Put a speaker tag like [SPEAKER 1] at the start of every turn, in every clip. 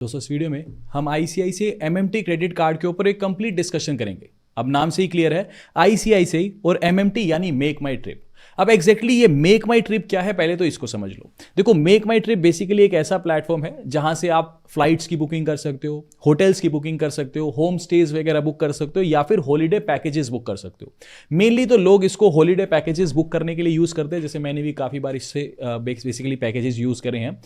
[SPEAKER 1] दोस्तों इस वीडियो में हम आईसीआईसीआई एमएमटी क्रेडिट कार्ड के ऊपर एक कंप्लीट डिस्कशन करेंगे। अब नाम से ही क्लियर है, आईसीआईसीआई और एमएमटी यानी मेक माई ट्रिप। अब एग्जैक्टली ये मेक माई ट्रिप क्या है, पहले तो इसको समझ लो। देखो, मेक माई ट्रिप बेसिकली एक ऐसा प्लेटफॉर्म है जहां से आप फ्लाइट्स की बुकिंग कर सकते हो, होटल्स की बुकिंग कर सकते हो, होम स्टेज वगैरह बुक कर सकते हो, या फिर हॉलीडे पैकेजेस बुक कर सकते हो। मेनली तो लोग इसको हॉलीडे पैकेजेस बुक करने के लिए यूज करते हैं, जैसे मैंने भी काफी बार इससे बेसिकली पैकेजेस यूज करे हैं।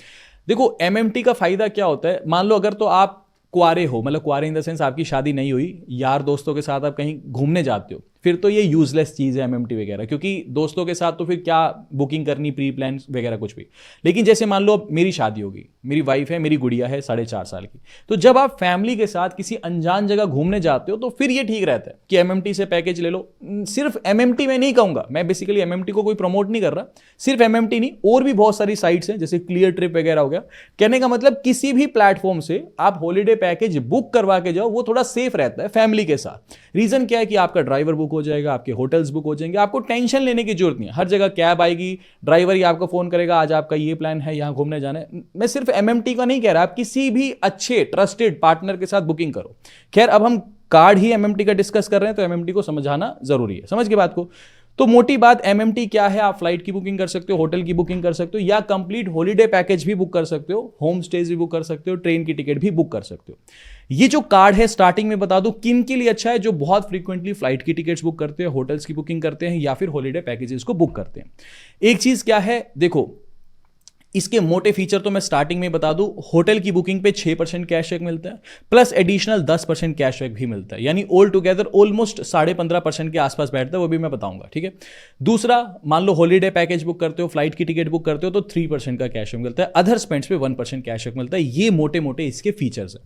[SPEAKER 1] देखो, एमएमटी का फायदा क्या होता है, मान लो अगर तो आप कुआरे हो, मतलब कुआरे इन द सेंस आपकी शादी नहीं हुई, यार दोस्तों के साथ आप कहीं घूमने जाते हो, फिर तो ये यूजलेस चीज़ है एमएमटी वगैरह, क्योंकि दोस्तों के साथ तो फिर क्या बुकिंग करनी, प्री प्लान वगैरह कुछ भी। लेकिन जैसे मान लो मेरी शादी होगी, मेरी वाइफ है, मेरी गुड़िया है 4.5 साल की, तो जब आप फैमिली के साथ किसी अनजान जगह घूमने जाते हो तो फिर ये ठीक रहता है कि एमएमटी से पैकेज ले लो। सिर्फ एमएमटी में नहीं कहूंगा मैं, बेसिकली एमएमटी को कोई प्रमोट नहीं कर रहा, सिर्फ एमएमटी नहीं, और भी बहुत सारी साइट्स हैं जैसे क्लियर ट्रिप वगैरह हो गया। कहने का मतलब किसी भी प्लेटफॉर्म से आप हॉलीडे पैकेज बुक करवा के जाओ, वो थोड़ा सेफ रहता है फैमिली के साथ। रीजन क्या है कि आपका ड्राइवर बुक हो जाएगा, आपके होटल्स बुक हो जाएंगे, आपको टेंशन लेने की जरूरत नहीं है। हर जगह कैब आएगी, ड्राइवर ही आपको फोन करेगा, आज आपका ये प्लान है, यहां घूमने जाना है। मैं सिर्फ एमएमटी का नहीं कह रहा, आप किसी भी अच्छे ट्रस्टेड पार्टनर के साथ बुकिंग करो। खैर, अब हम कार्ड ही एमएमटी का डिस्कस कर रहे हैं तो एमएमटी को समझाना जरूरी है। समझ के बात को। तो मोटी बात, एमएमटी क्या है, आप फ्लाइट की बुकिंग कर सकते हो, होटल की बुकिंग कर सकते हो, या कंप्लीट हॉलीडे पैकेज भी बुक कर सकते हो, होम स्टेज भी बुक कर सकते हो, ट्रेन की टिकट भी बुक कर सकते हो। ये जो कार्ड है, स्टार्टिंग में बता दूं किन के लिए अच्छा है, जो बहुत फ्रीक्वेंटली फ्लाइट की टिकट्स बुक करते हैं, होटल्स की बुकिंग करते हैं, या फिर हॉलीडे पैकेजेस को बुक करते हैं। एक चीज क्या है, देखो इसके मोटे फीचर तो मैं स्टार्टिंग में बता दूं, होटल की बुकिंग पे 6% कैशबैक मिलता है, प्लस एडिशनल 10% कैशबैक भी मिलता है, यानी ऑल टुगेदर ऑलमोस्ट 15.5% के आसपास बैठता है, वो भी मैं बताऊंगा, ठीक है। दूसरा, मान लो हॉलीडे पैकेज बुक करते हो, फ्लाइट की टिकट बुक करते हो, तो 3% का कैशबैक मिलता है, अदर स्पेंड्स पे 1% कैशबैक मिलता है। ये मोटे मोटे इसके फीचर्स हैं।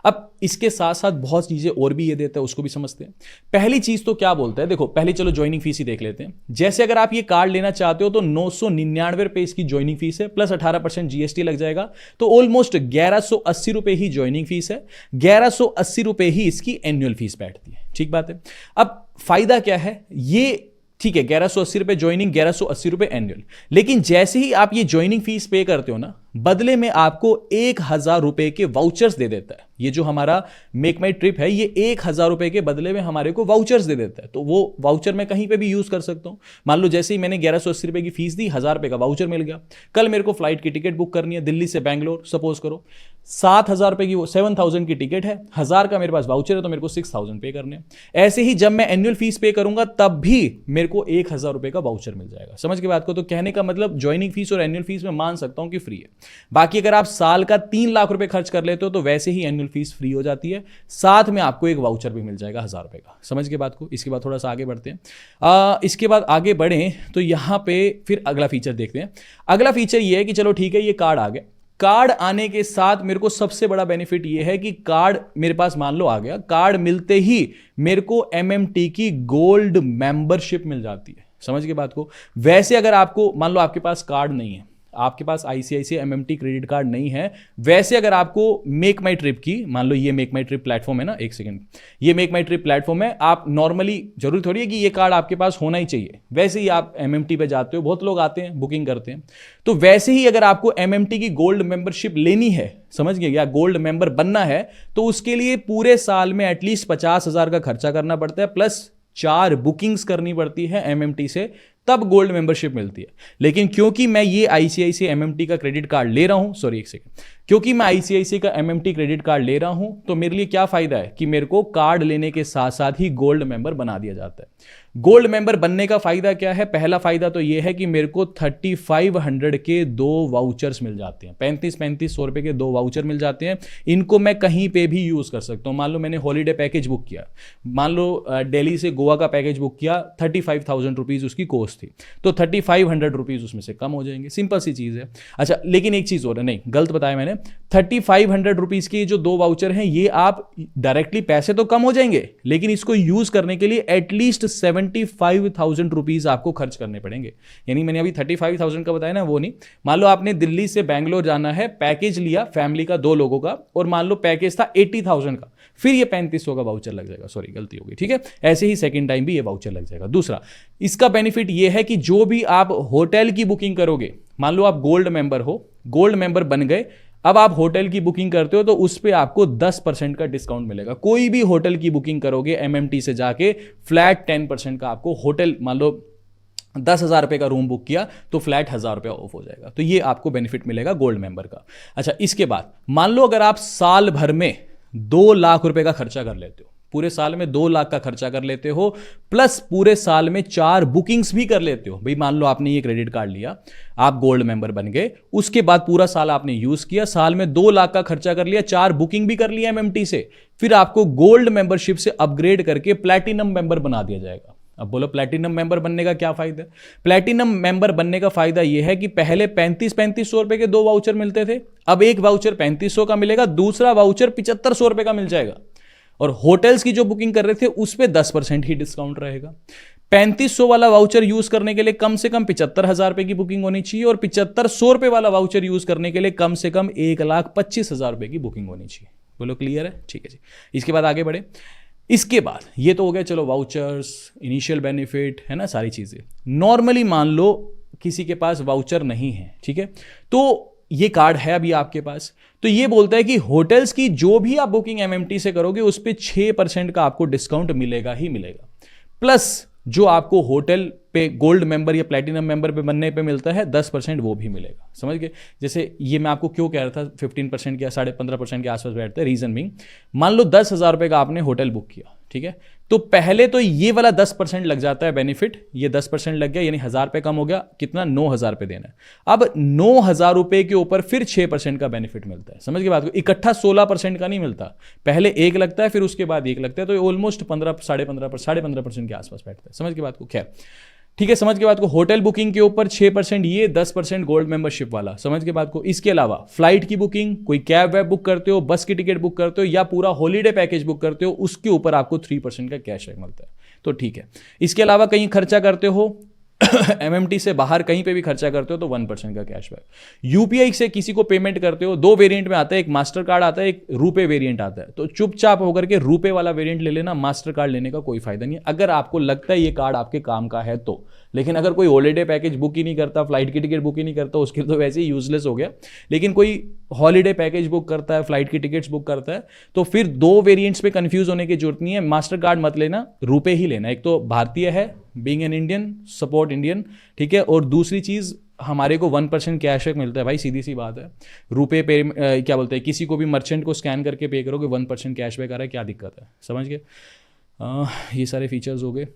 [SPEAKER 1] अब इसके साथ साथ बहुत चीजें और भी ये देता है, उसको भी समझते हैं। पहली चीज तो क्या बोलता है, देखो पहले चलो ज्वाइनिंग फीस ही देख लेते हैं। जैसे अगर आप ये कार्ड लेना चाहते हो तो 999 रुपए इसकी ज्वाइनिंग फीस है, प्लस 18% जीएसटी लग जाएगा, तो ऑलमोस्ट 1180 रुपए ही ज्वाइनिंग फीस है, 1180 रुपए ही इसकी एनुअल फीस बैठती है। ठीक बात है। अब फायदा क्या है, ये ठीक है 1180 रुपए ज्वाइनिंग, 1180 रुपए एनुअल, लेकिन जैसे ही आप ये ज्वाइनिंग फीस पे करते हो ना, बदले में आपको 1000 रुपए के वाउचर्स दे देता है। ये जो हमारा मेक माई ट्रिप है, ये 1000 रुपए के बदले में हमारे को वाउचर्स दे देता है, तो वो वाउचर मैं कहीं पे भी यूज कर सकता हूं। मान लो जैसे ही मैंने 1180 रुपए की फीस दी, 1000 रुपए का वाउचर मिल गया। कल मेरे को फ्लाइट की टिकट बुक करनी है दिल्ली से बैंगलोर, सपोज करो 7000 रुपए की, वो 7000 की टिकट है, 1000 का मेरे पास वाउचर है, तो मेरे को 6000 पे करने। ऐसे ही जब मैं एनुअल फीस पे करूंगा तब भी मेरे को 1000 रुपए का वाउचर मिल जाएगा। समझ के बात को। तो कहने का मतलब ज्वाइनिंग फीस और एनुअल फीस में मान सकता हूं कि फ्री है। बाकी अगर आप साल का 3 लाख रुपए खर्च कर लेते हो तो वैसे ही एनुअल फीस फ्री हो जाती है, साथ में आपको एक वाउचर भी मिल जाएगा 1000 रुपए का। समझ के बात को। इसके बाद थोड़ा सा आगे बढ़ते हैं। इसके बाद आगे बढ़े तो यहां पे फिर अगला फीचर देखते हैं। अगला फीचर ये है कि चलो ठीक है, ये कार्ड आ गया। कार्ड आने के साथ मेरे को सबसे बड़ा बेनिफिट ये है कि कार्ड मेरे पास मान लो आ गया, कार्ड मिलते ही मेरे को एमएमटी की गोल्ड मेंबरशिप मिल जाती है। समझ के बात को। वैसे अगर आपको मान लो आपके पास कार्ड नहीं है, आपके पास आईसीआईसीआई एमएमटी क्रेडिट कार्ड नहीं है, वैसे अगर आपको मेक माई ट्रिप की, मान लो ये मेक माई ट्रिप प्लेटफॉर्म है ना, एक सेकंड, ये मेक माई ट्रिप प्लेटफॉर्म है, आप नॉर्मली जरूरी थोड़ी है कि ये कार्ड आपके पास होना ही चाहिए, वैसे ही आप एमएमटी पे जाते हो, बहुत लोग आते हैं बुकिंग करते हैं, तो वैसे ही अगर आपको एमएमटी की गोल्ड मेंबरशिप लेनी है, समझ गए, या गोल्ड मेंबर बनना है, तो उसके लिए पूरे साल में एटलीस्ट 50,000 का खर्चा करना पड़ता है, प्लस 4 बुकिंग्स करनी पड़ती है एमएमटी से, तब गोल्ड मेंबरशिप मिलती है। लेकिन क्योंकि मैं ये आईसीआईसीआई एमएमटी का क्रेडिट कार्ड ले रहा हूं, सॉरी एक सेकंड, क्योंकि मैं आईसीआईसीआई का एमएमटी क्रेडिट कार्ड ले रहा हूं, तो मेरे लिए क्या फायदा है कि मेरे को कार्ड लेने के साथ साथ ही गोल्ड मेंबर बना दिया जाता है। गोल्ड मेंबर बनने का फायदा क्या है, पहला फायदा तो यह है कि मेरे को 3500 के 2 वाउचर्स मिल जाते हैं, 3500 रुपए के 2 वाउचर मिल जाते हैं। इनको मैं कहीं पे भी यूज कर सकता हूं। मान लो मैंने हॉलीडे पैकेज बुक किया, मान लो दिल्ली से गोवा का पैकेज बुक किया, 35,000 रुपीज उसकी कॉस्ट थी, तो 3500 रुपीज उसमें से कम हो जाएंगे। सिंपल सी चीज है। अच्छा, लेकिन एक चीज और है, नहीं गलत बताया मैंने, 3500 रुपीज के जो 2 वाउचर हैं, ये आप डायरेक्टली पैसे तो कम हो जाएंगे, लेकिन इसको यूज करने के लिए एटलीस्ट 75,000 रुपीज आपको खर्च करने पड़ेंगे। यानी मैंने अभी 35,000 का बताया ना, वो नहीं। मान लो आपने दिल्ली से बैंगलोर जाना है, पैकेज लिया फैमिली का 2 लोगों का, और मान लो पैकेज था 80,000 का, फिर ये 3500 का वाउचर लग जाएगा। सॉरी गलती हो गई, ठीक है। ऐसे ही सेकंड टाइम भी ये वाउचर लग जाएगा। दूसरा इसका बेनिफिट ये है कि जो भी आप होटल की बुकिंग करोगे, मान लो आप गोल्ड मेंबर हो, गोल्ड मेंबर बन गए, अब आप होटल की बुकिंग करते हो तो उस पर आपको 10% का डिस्काउंट मिलेगा। कोई भी होटल की बुकिंग करोगे एमएमटी से जाके, फ्लैट 10% का आपको होटल, मान लो 10,000 रुपये का रूम बुक किया तो फ्लैट 1,000 रुपया ऑफ हो जाएगा। तो ये आपको बेनिफिट मिलेगा गोल्ड मेंबर का। अच्छा, इसके बाद मान लो अगर आप साल भर में 2 लाख रुपए का खर्चा कर लेते हो, पूरे साल में 2 लाख का खर्चा कर लेते हो, प्लस पूरे साल में 4 बुकिंग्स भी कर लेते हो। भाई मान लो आपने ये क्रेडिट कार्ड लिया, आप गोल्ड मेंबर बन गए, उसके बाद पूरा साल आपने यूज किया, साल में 2 लाख का खर्चा कर लिया, 4 बुकिंग भी कर लिया एमएमटी से, फिर आपको गोल्ड मेंबरशिप से अपग्रेड करके प्लैटिनम मेंबर बना दिया जाएगा। अब बोलो प्लैटिनम मेंबर बनने का क्या फायदा है? प्लैटिनम मेंबर बनने का फायदा यह है कि पहले 3500 रुपए के 2 वाउचर मिलते थे, अब एक वाउचर 3500 का मिलेगा, दूसरा वाउचर 7500 रुपए का मिल जाएगा। और होटल्स की जो बुकिंग कर रहे थे उस पर 10% ही डिस्काउंट रहेगा। 3500 वाला वाउचर यूज करने के लिए कम से कम 75,000 रुपए की बुकिंग होनी चाहिए, और 7500 रुपए वाला वाउचर यूज करने के लिए कम से कम 1,25,000 रुपए की बुकिंग होनी चाहिए। बोलो क्लियर है? ठीक है जी। इसके बाद आगे बढ़े। इसके बाद ये तो हो गया चलो वाउचर्स, इनिशियल बेनिफिट, है ना, सारी चीजें। नॉर्मली मान लो किसी के पास वाउचर नहीं है, ठीक है, तो ये कार्ड है अभी आपके पास, तो ये बोलता है कि होटल्स की जो भी आप बुकिंग एमएमटी से करोगे उस पर 6% का आपको डिस्काउंट मिलेगा ही मिलेगा, प्लस जो आपको होटल पे गोल्ड मेंबर या प्लैटिनम मेंबर पे बनने पे मिलता है 10% वो भी मिलेगा। समझ गए? जैसे ये मैं आपको क्यों कह रहा था 15% या 15.5% के आसपास बैठता है, रीजन भी, मान लो 10,000 रुपए का आपने होटल बुक किया, ठीक है, तो पहले तो ये वाला 10% लग जाता है बेनिफिट, ये 10% लग गया, यानी 1,000 रुपये कम हो गया, कितना, 9,000 रुपये देना है। अब 9,000 रुपये के ऊपर फिर 6% का बेनिफिट मिलता है। समझ के बात को? इकट्ठा 16% का नहीं मिलता, पहले एक लगता है फिर उसके बाद एक लगता है, तो ऑलमोस्ट 15.5% के आसपास बैठता है। समझ के बात को? खैर ठीक है, समझ के बात को। होटल बुकिंग के ऊपर 6% ये, 10% गोल्ड मेंबरशिप वाला। समझ के बात को? इसके अलावा फ्लाइट की बुकिंग, कोई कैब वैब बुक करते हो, बस की टिकट बुक करते हो, या पूरा हॉलीडे पैकेज बुक करते हो, उसके ऊपर आपको 3% का कैशबैक मिलता है। तो ठीक है। इसके अलावा कहीं खर्चा करते हो एमएमटी से बाहर कहीं पे भी खर्चा करते हो तो 1% का कैशबैक। यूपीआई से किसी को पेमेंट करते हो, 2 वेरिएंट में आता है, एक मास्टर कार्ड आता है, एक रुपए वेरिएंट आता है, तो चुपचाप होकर के रुपए वाला वेरिएंट ले लेना, मास्टर कार्ड लेने का कोई फायदा नहीं है अगर आपको लगता है ये कार्ड आपके काम का है तो। लेकिन अगर कोई हॉलीडे पैकेज बुक ही नहीं करता, फ्लाइट की टिकट बुक ही नहीं करता, उसके तो वैसे ही यूजलेस हो गया। लेकिन कोई हॉलीडे पैकेज बुक करता है, फ्लाइट की टिकट्स बुक करता है, तो फिर 2 वेरिएंट्स पे कंफ्यूज होने की जरूरत नहीं है। मास्टर कार्ड मत लेना, रुपए ही लेना। एक तो भारतीय है, being an Indian, support Indian, ठीक है, और दूसरी चीज हमारे को 1% कैशबैक मिलता है भाई, सीधी सी बात है। रुपए पे क्या बोलते हैं, किसी को भी मर्चेंट को स्कैन करके पे करोगे 1% कैशबैक आ रहा है, क्या दिक्कत है? समझ गए? ये सारे फीचर्स हो गए।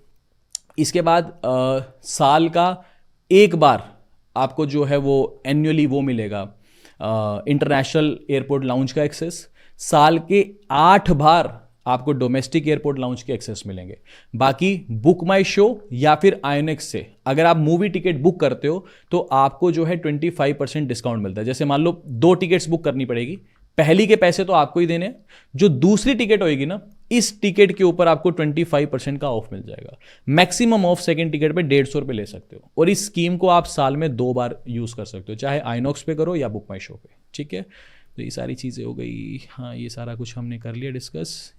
[SPEAKER 1] इसके बाद साल का एक बार आपको जो है वो एनुअली वो मिलेगा, इंटरनेशनल एयरपोर्ट लाउंज का एक्सेस। साल के 8 बार आपको डोमेस्टिक एयरपोर्ट लाउंज के एक्सेस मिलेंगे। बाकी बुक माई शो या फिर आयोनिक्स से अगर आप मूवी टिकट बुक करते हो तो आपको जो है 25% डिस्काउंट मिलता है। जैसे मान लो 2 टिकट्स बुक करनी पड़ेगी, पहली के पैसे तो आपको ही देने हैं, जो दूसरी टिकट होगी ना, इस टिकट के ऊपर आपको 25% का ऑफ मिल जाएगा। मैक्सिमम ऑफ सेकंड टिकट पे 150 रुपये ले सकते हो, और इस स्कीम को आप साल में 2 बार यूज कर सकते हो, चाहे आइनॉक्स पे करो या बुक माई शो पे। ठीक है, तो ये सारी चीज़ें हो गई। हाँ, ये सारा कुछ हमने कर लिया डिस्कस।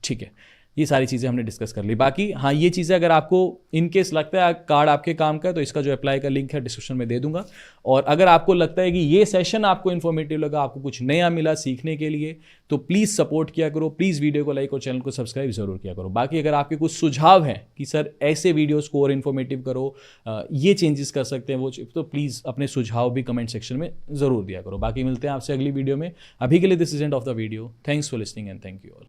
[SPEAKER 1] ठीक है, ये सारी चीज़ें हमने डिस्कस कर ली। बाकी हाँ, ये चीज़ें अगर आपको इन केस लगता है कार्ड आपके काम का है तो इसका जो अप्लाई का लिंक है डिस्क्रिप्शन में दे दूंगा। और अगर आपको लगता है कि ये सेशन आपको इन्फॉर्मेटिव लगा, आपको कुछ नया मिला सीखने के लिए, तो प्लीज़ सपोर्ट किया करो, प्लीज़ वीडियो को लाइक और चैनल को सब्सक्राइब जरूर किया करो। बाकी अगर आपके कुछ सुझाव हैं कि सर ऐसे वीडियोज़ को और इन्फॉर्मेटिव करो, ये चेंजेस कर सकते हैं वो, तो प्लीज़ अपने सुझाव भी कमेंट सेक्शन में ज़रूर दिया करो। बाकी मिलते हैं आपसे अगली वीडियो में। अभी के लिए this is end of the video. Thanks for listening and thank you all.